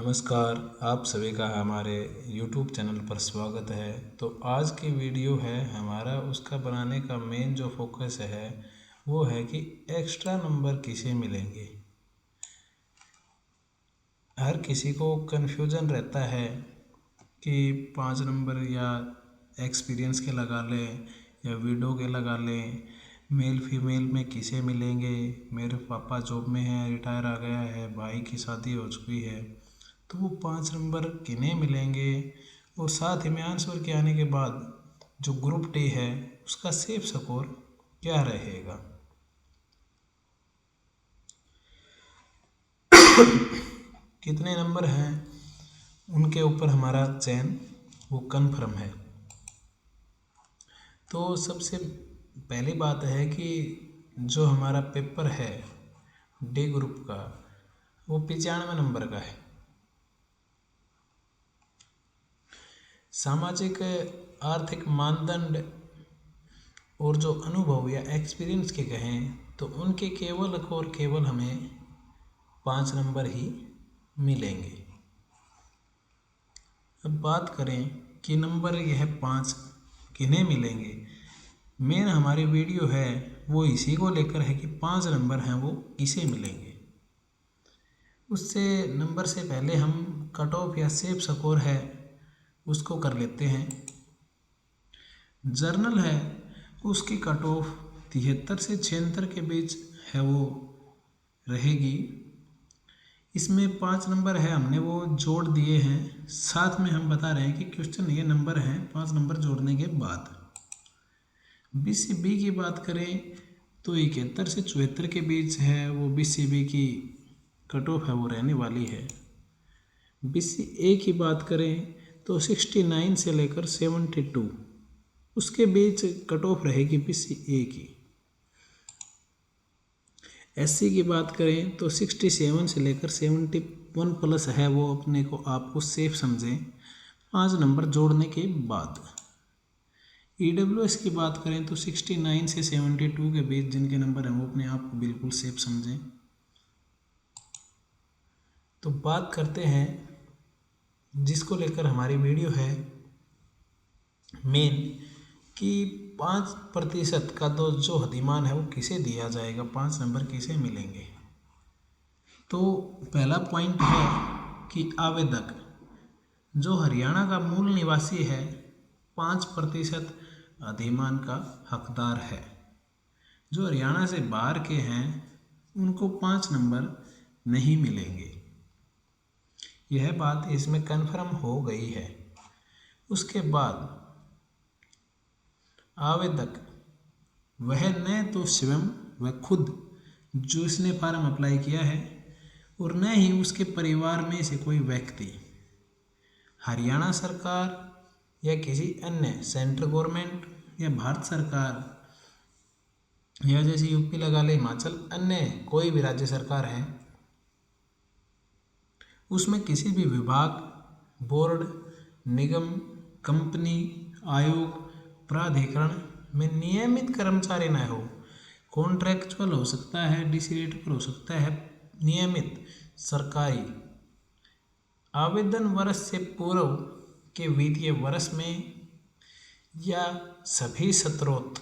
नमस्कार, आप सभी का हमारे YouTube चैनल पर स्वागत है। तो आज की वीडियो है हमारा, उसका बनाने का मेन जो फोकस है वो है कि एक्स्ट्रा नंबर किसे मिलेंगे। हर किसी को कन्फ्यूजन रहता है कि 5 नंबर या एक्सपीरियंस के लगा लें या वीडियो के लगा लें, मेल फीमेल में किसे मिलेंगे। मेरे पापा जॉब में हैं, रिटायर आ गया है, भाई की शादी हो चुकी है, तो वो 5 नंबर किन्हें मिलेंगे। और साथ ही में आंसर के आने के बाद जो ग्रुप डी है उसका सेफ स्कोर क्या रहेगा। कितने नंबर हैं उनके ऊपर हमारा चयन वो कन्फर्म है। तो सबसे पहली बात है कि जो हमारा पेपर है डी ग्रुप का वो 95 नंबर का है। सामाजिक आर्थिक मानदंड और जो अनुभव या एक्सपीरियंस के कहें तो उनके केवल और केवल हमें 5 नंबर ही मिलेंगे। अब बात करें कि नंबर यह 5 किन्हें मिलेंगे। मेन हमारी वीडियो है वो इसी को लेकर है कि 5 नंबर हैं वो किसे मिलेंगे। उससे नंबर से पहले हम कट ऑफ या सेफ स्कोर है उसको कर लेते हैं। जर्नल है उसकी कट ऑफ 73 से 76 के बीच है वो रहेगी। इसमें 5 नंबर है हमने वो जोड़ दिए हैं, साथ में हम बता रहे हैं कि क्वेश्चन ये नंबर हैं 5 नंबर जोड़ने के बाद। BCB की बात करें तो 71 से 74 के बीच है वो BCB की कट ऑफ है वो रहने वाली है। BCA की बात करें तो 69 से लेकर 72 उसके बीच कट ऑफ रहेगी BCA की। SC की बात करें तो 67 से लेकर 71 प्लस है वो अपने को आपको सेफ समझें 5 नंबर जोड़ने के बाद। EWS की बात करें तो 69 से 72 के बीच जिनके नंबर हैं वो अपने आप को बिल्कुल सेफ समझें। तो बात करते हैं जिसको लेकर हमारी वीडियो है मेन कि 5% का तो जो अधिमान है वो किसे दिया जाएगा, 5 नंबर किसे मिलेंगे। तो पहला पॉइंट है कि आवेदक जो हरियाणा का मूल निवासी है 5% अधिमान का हकदार है। जो हरियाणा से बाहर के हैं उनको 5 नंबर नहीं मिलेंगे। यह बात इसमें कन्फर्म हो गई है। उसके बाद आवेदक वह न तो स्वयं व खुद जो इसने फॉर्म अप्लाई किया है और न ही उसके परिवार में से कोई व्यक्ति हरियाणा सरकार या किसी अन्य सेंट्रल गवर्नमेंट या भारत सरकार या जैसे यूपी लगा ले, हिमाचल, अन्य कोई भी राज्य सरकार है उसमें किसी भी विभाग, बोर्ड, निगम, कंपनी, आयोग, प्राधिकरण में नियमित कर्मचारी न हो। कॉन्ट्रैक्चुअल हो सकता है, DC रेट पर हो सकता है, नियमित सरकारी। आवेदन वर्ष से पूर्व के वित्तीय वर्ष में या सभी सत्रोत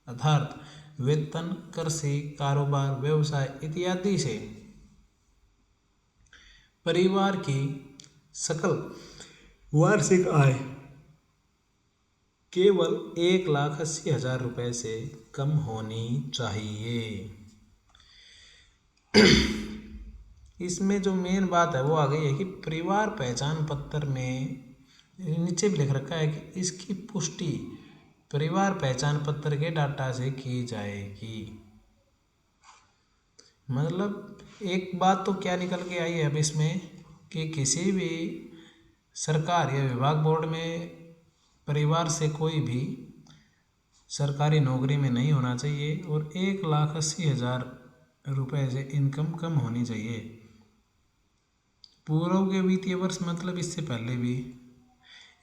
अर्थात वेतन, कर से, कारोबार, व्यवसाय इत्यादि से परिवार की सकल वार्षिक आय केवल 1,80,000 रुपये से कम होनी चाहिए। इसमें जो मेन बात है वो आ गई है कि परिवार पहचान पत्र में नीचे भी लिख रखा है कि इसकी पुष्टि परिवार पहचान पत्र के डाटा से की जाएगी। मतलब एक बात तो क्या निकल के आई है अब इसमें कि किसी भी सरकार या विभाग, बोर्ड में परिवार से कोई भी सरकारी नौकरी में नहीं होना चाहिए और 1,80,000 रुपये से इनकम कम होनी चाहिए। पूर्व के वित्तीय वर्ष मतलब इससे पहले भी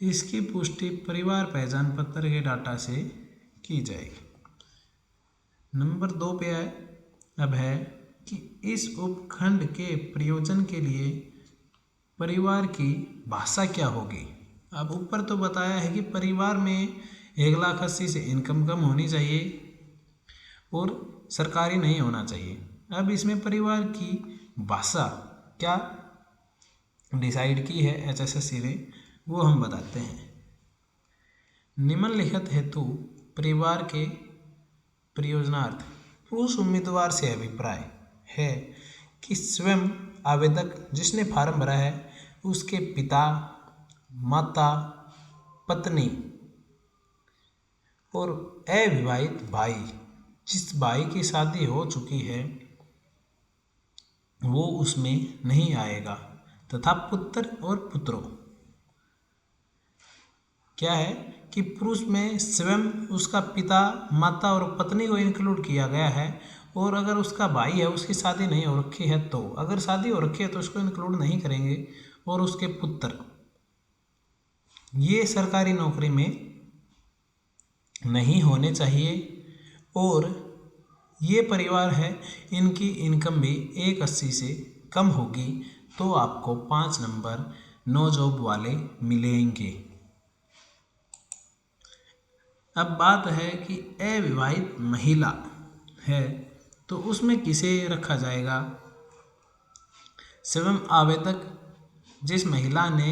इसकी पुष्टि परिवार पहचान पत्र के डाटा से की जाएगी। नंबर 2 पे अब है कि इस उपखंड के प्रयोजन के लिए परिवार की भाषा क्या होगी। अब ऊपर तो बताया है कि परिवार में 1,80,000 से इनकम कम होनी चाहिए और सरकारी नहीं होना चाहिए। अब इसमें परिवार की भाषा क्या डिसाइड की है HSSC ने, वो हम बताते हैं। निम्नलिखित हेतु परिवार के प्रयोजनार्थ पुरुष उम्मीदवार से अभिप्राय है कि स्वयं आवेदक जिसने फार्म भरा है उसके पिता, माता, पत्नी और अविवाहित भाई, जिस भाई की शादी हो चुकी है वो उसमें नहीं आएगा, तथा पुत्र और पुत्रों। क्या है कि पुरुष में स्वयं उसका पिता, माता और पत्नी को इंक्लूड किया गया है, और अगर उसका भाई है उसकी शादी नहीं हो रखी है तो, अगर शादी हो रखी है तो उसको इंक्लूड नहीं करेंगे, और उसके पुत्र, ये सरकारी नौकरी में नहीं होने चाहिए। और ये परिवार है इनकी इनकम भी 1,80,000 से कम होगी तो आपको 5 नंबर नो जॉब वाले मिलेंगे। अब बात है कि अविवाहित महिला है तो उसमें किसे रखा जाएगा। स्वयं आवेदक जिस महिला ने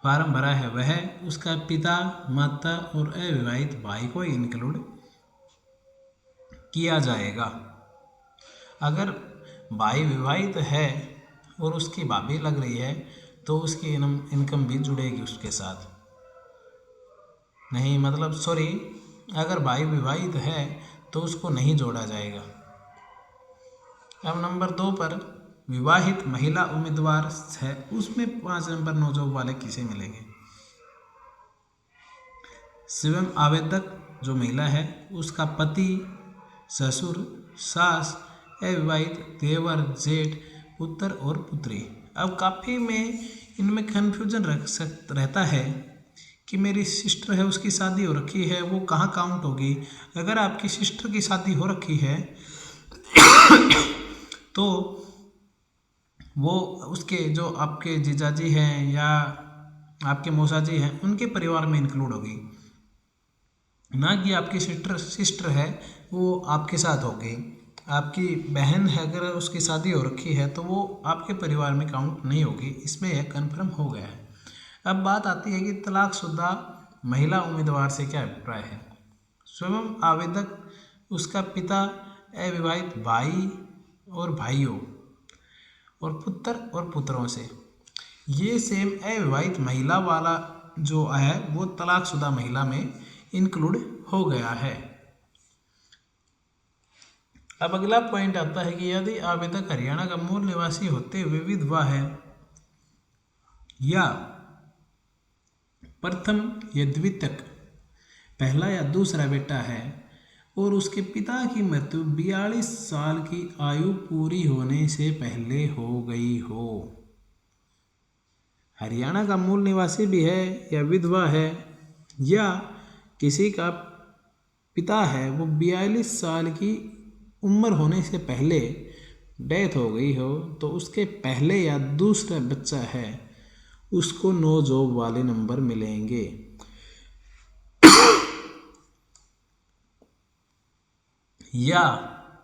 फार्म भरा है वह उसका पिता, माता और अविवाहित भाई को इंक्लूड किया जाएगा। अगर भाई विवाहित है और उसकी भाभी लग रही है तो उसकी इनकम भी जुड़ेगी उसके साथ। नहीं मतलब सॉरी, अगर भाई विवाहित है तो उसको नहीं जोड़ा जाएगा। अब नंबर 2 पर विवाहित महिला उम्मीदवार है, उसमें 5 नंबर नो जॉब वाले किसे मिलेंगे। स्वयं आवेदक जो महिला है उसका पति, ससुर, सास, अविवाहित देवर, जेठ, पुत्र और पुत्री। अब काफ़ी में इनमें कन्फ्यूजन रहता है कि मेरी सिस्टर है उसकी शादी हो रखी है वो कहाँ काउंट होगी। अगर आपकी सिस्टर की शादी हो रखी है तो वो उसके जो आपके जीजाजी हैं या आपके मौसाजी हैं उनके परिवार में इंक्लूड होगी, ना कि आपकी सिस्टर है वो आपके साथ होगी। आपकी बहन है अगर उसकी शादी हो रखी है तो वो आपके परिवार में काउंट नहीं होगी। इसमें यह कन्फर्म हो गया है। अब बात आती है कि तलाकशुदा महिला उम्मीदवार से क्या अभिप्राय है। स्वयं आवेदक, उसका पिता, अविवाहित भाई और भाइयों और पुत्र और पुत्रों से। ये सेम अविवाहित महिला वाला जो है वो तलाकशुदा महिला में इंक्लूड हो गया है। अब अगला पॉइंट आता है कि यदि आवेदक हरियाणा का मूल निवासी होते हुए विधवा है या प्रथम या द्वितीयक पहला या दूसरा बेटा है और उसके पिता की मृत्यु 42 साल की आयु पूरी होने से पहले हो गई हो। हरियाणा का मूल निवासी भी है या विधवा है या किसी का पिता है वो 42 साल की उम्र होने से पहले डेथ हो गई हो तो उसके पहले या दूसरा बच्चा है उसको नो जॉब वाले नंबर मिलेंगे। या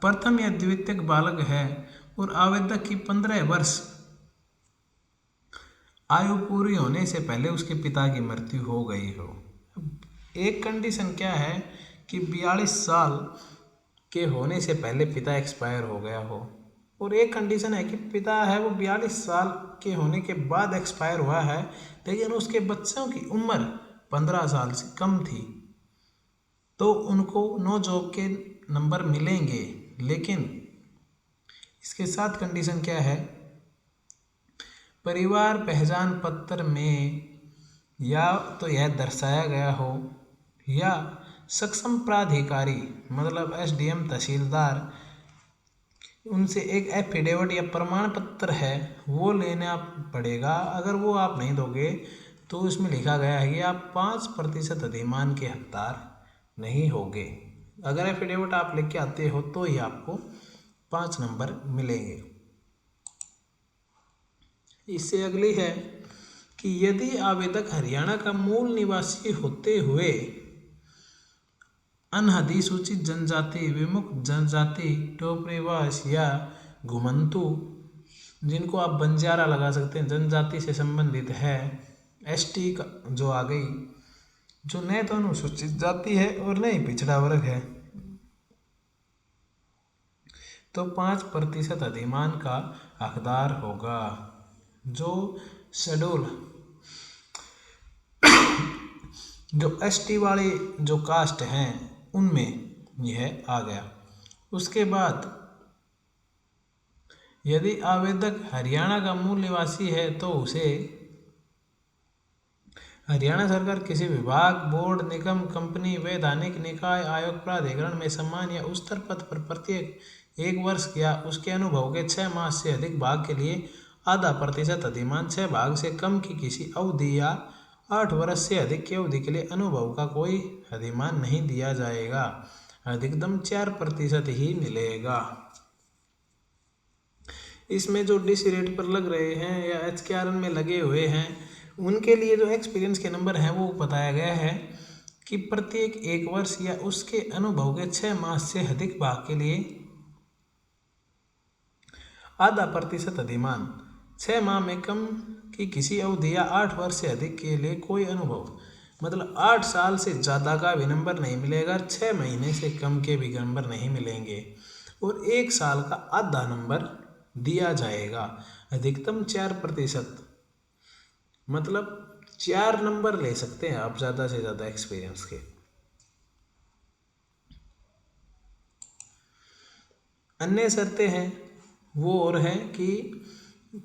प्रथम या द्वितीयक बालक है और आवेदक की 15 वर्ष आयु पूरी होने से पहले उसके पिता की मृत्यु हो गई हो। एक कंडीशन क्या है कि 42 साल के होने से पहले पिता एक्सपायर हो गया हो, और एक कंडीशन है कि पिता है वो 42 साल के होने के बाद एक्सपायर हुआ है लेकिन उसके बच्चों की उम्र 15 साल से कम थी तो उनको नो जॉब के नंबर मिलेंगे। लेकिन इसके साथ कंडीशन क्या है, परिवार पहचान पत्र में या तो यह दर्शाया गया हो या सक्षम प्राधिकारी मतलब SDM तहसीलदार उनसे एक एफिडेविट या प्रमाण पत्र है वो लेना पड़ेगा। अगर वो आप नहीं दोगे तो उसमें लिखा गया है कि आप 5% अधिमान के हकदार नहीं होगे। अगर एफिडेविट आप लेके आते हो तो ही आपको 5 नंबर मिलेंगे। इससे अगली है कि यदि आवेदक हरियाणा का मूल निवासी होते हुए अनअधिसूचित जनजाति, विमुक्त जनजाति, टोपरीवास या घुमंतु, जिनको आप बंजारा लगा सकते हैं, जनजाति से संबंधित है, एसटी का जो आ गई, जो न तो अनुसूचित जाति है और न ही पिछड़ा वर्ग है, तो 5% अधिमान का हकदार होगा। जो शेड्यूल जो एसटी वाली जो कास्ट हैं उनमें यह आ गया। उसके बाद यदि आवेदक हरियाणा का मूल निवासी है तो उसे हरियाणा सरकार किसी विभाग, बोर्ड, निगम, कंपनी, वैधानिक निकाय, आयोग, प्राधिकरण में समान या उच्चतर पद पर प्रत्येक 1 वर्ष या उसके अनुभव के 6 माह से अधिक भाग के लिए 0.5% अधिमान, 6 भाग से कम की किसी अवधि या 8 वर्ष से अधिक की अवधि के लिए अनुभव का कोई अधिमान नहीं दिया जाएगा। अधिकतम 4% ही मिलेगा। इसमें जो डीसी रेट पर लग रहे हैं या HKRN में लगे हुए हैं उनके लिए जो एक्सपीरियंस के नंबर हैं वो बताया गया है कि प्रत्येक 1 वर्ष या उसके अनुभव के 6 माह से अधिक भाग के लिए 0.5% अधिमान, 6 माह में कम की किसी अवधि या 8 वर्ष से अधिक के लिए कोई अनुभव, मतलब 8 साल से ज़्यादा का भी नंबर नहीं मिलेगा, 6 महीने से कम के भी नंबर नहीं मिलेंगे और 1 साल का आधा नंबर दिया जाएगा। अधिकतम 4%, मतलब 4 नंबर ले सकते हैं आप ज़्यादा से ज़्यादा एक्सपीरियंस के। अन्य शर्तें हैं वो और है कि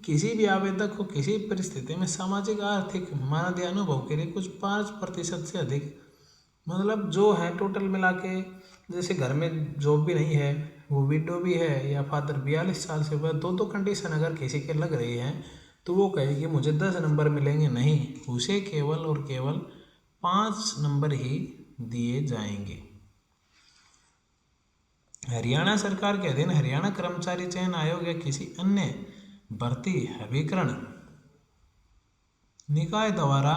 किसी भी आवेदक को किसी परिस्थिति में सामाजिक आर्थिक मानदेय अनुभव के लिए कुछ 5% से अधिक, मतलब जो है टोटल मिला के, जैसे घर में जॉब भी नहीं है, वो विडो भी है या फादर 42 साल से ऊपर, 2 कंडीशन अगर किसी के लग रही हैं तो वो कहेगी मुझे 10 नंबर मिलेंगे, नहीं, उसे केवल और केवल 5 नंबर ही दिए जाएंगे। हरियाणा सरकार के अधीन हरियाणा कर्मचारी चयन आयोग या किसी अन्य भर्ती अभिकरण निकाय द्वारा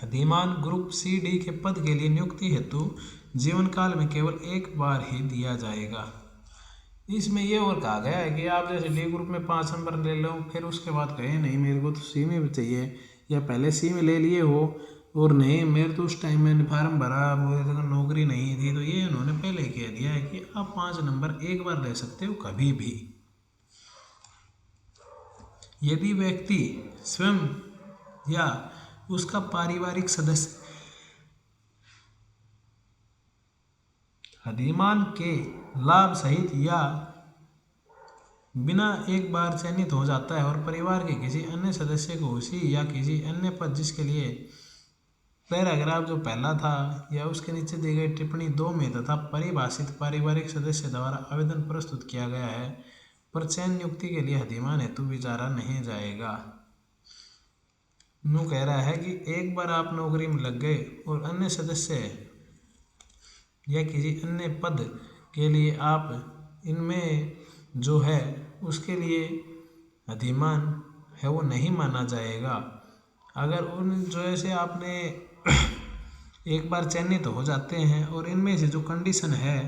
अधिमान ग्रुप CD के पद के लिए नियुक्ति हेतु जीवन काल में केवल 1 बार ही दिया जाएगा। इसमें ये और कहा गया है कि आप जैसे D ग्रुप में 5 नंबर ले लो, फिर उसके बाद कहे नहीं मेरे को तो C में भी चाहिए, या पहले C में ले लिए हो और नहीं मेरे तो उस टाइम में फार्म भरा वो नौकरी नहीं थी, तो ये उन्होंने पहले कह दिया है कि आप 5 नंबर 1 बार ले सकते हो कभी भी। यदि व्यक्ति स्वयं या उसका पारिवारिक सदस्य अधिमान के लाभ सहित या बिना 1 बार चयनित हो जाता है और परिवार के किसी अन्य सदस्य को उसी या किसी अन्य पद जिसके लिए पैराग्राफ जो पहला था या उसके नीचे दी गई टिप्पणी 2 में तथा परिभाषित पारिवारिक सदस्य द्वारा आवेदन प्रस्तुत किया गया है पर चयन नियुक्ति के लिए अधिमान हेतु विचारा नहीं जाएगा। नु कह रहा है कि 1 बार आप नौकरी में लग गए और अन्य सदस्य या किसी अन्य पद के लिए आप इनमें जो है उसके लिए अधिमान है वो नहीं माना जाएगा। अगर उन जो ऐसे आपने 1 बार चयनित हो जाते हैं और इनमें से जो कंडीशन है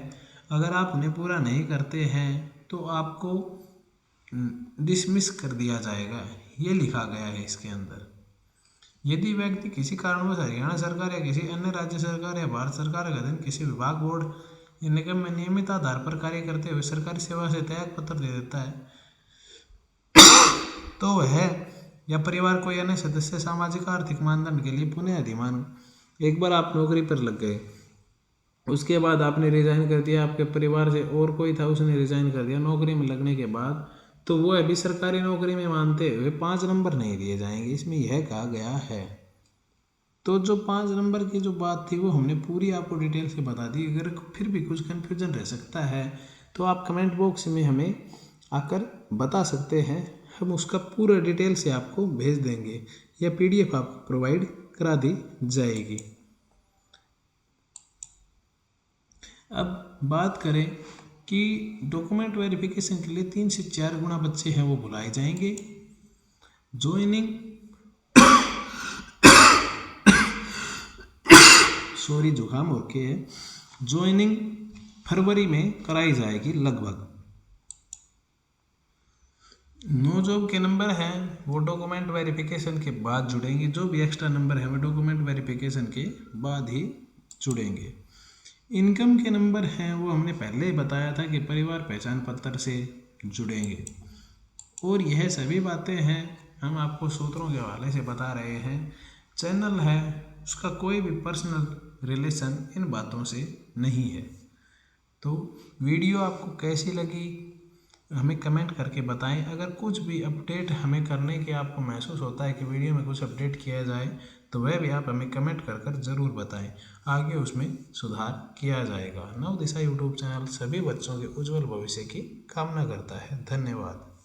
अगर आप उन्हें पूरा नहीं करते हैं तो आपको डिसमिस कर दिया जाएगा, ये लिखा गया है इसके अंदर। यदि व्यक्ति किसी कारणवश हरियाणा सरकार या किसी अन्य राज्य सरकार या भारत सरकार के अधीन किसी विभाग, बोर्ड या निगम में नियमित आधार पर कार्य करते हुए सरकारी सेवा से त्याग पत्र दे देता है तो वह या परिवार कोई अन्य सदस्य सामाजिक आर्थिक मानदंड के लिए पुनः अधिमान, 1 बार आप नौकरी पर लग गए, उसके बाद आपने रिजाइन कर दिया, आपके परिवार से और कोई था उसने रिजाइन कर दिया नौकरी में लगने के बाद, तो वो अभी सरकारी नौकरी में मानते हुए 5 नंबर नहीं दिए जाएंगे, इसमें यह कहा गया है। तो जो 5 नंबर की जो बात थी वो हमने पूरी आपको डिटेल से बता दी। अगर फिर भी कुछ कन्फ्यूजन रह सकता है तो आप कमेंट बॉक्स में हमें आकर बता सकते हैं, हम उसका पूरा डिटेल से आपको भेज देंगे या PDF आपको प्रोवाइड करा दी जाएगी। अब बात करें कि डॉक्यूमेंट वेरिफिकेशन के लिए 3 से 4 गुना बच्चे हैं वो बुलाए जाएंगे। ज्वाइनिंग जुकाम हो के है। ज्वाइनिंग फरवरी में कराई जाएगी लगभग। 9 जॉब के नंबर हैं वो डॉक्यूमेंट वेरिफिकेशन के बाद जुड़ेंगे। जो भी एक्स्ट्रा नंबर है वो डॉक्यूमेंट वेरिफिकेशन के बाद ही जुड़ेंगे। इनकम के नंबर हैं वो हमने पहले ही बताया था कि परिवार पहचान पत्र से जुड़ेंगे। और यह सभी बातें हैं हम आपको सूत्रों के हवाले से बता रहे हैं। चैनल है उसका कोई भी पर्सनल रिलेशन इन बातों से नहीं है। तो वीडियो आपको कैसी लगी हमें कमेंट करके बताएं। अगर कुछ भी अपडेट हमें करने के आपको महसूस होता है कि वीडियो में कुछ अपडेट किया जाए तो वह भी आप हमें कमेंट कर ज़रूर बताएं। आगे उसमें सुधार किया जाएगा। नव दिशा यूट्यूब चैनल सभी बच्चों के उज्जवल भविष्य की कामना करता है। धन्यवाद।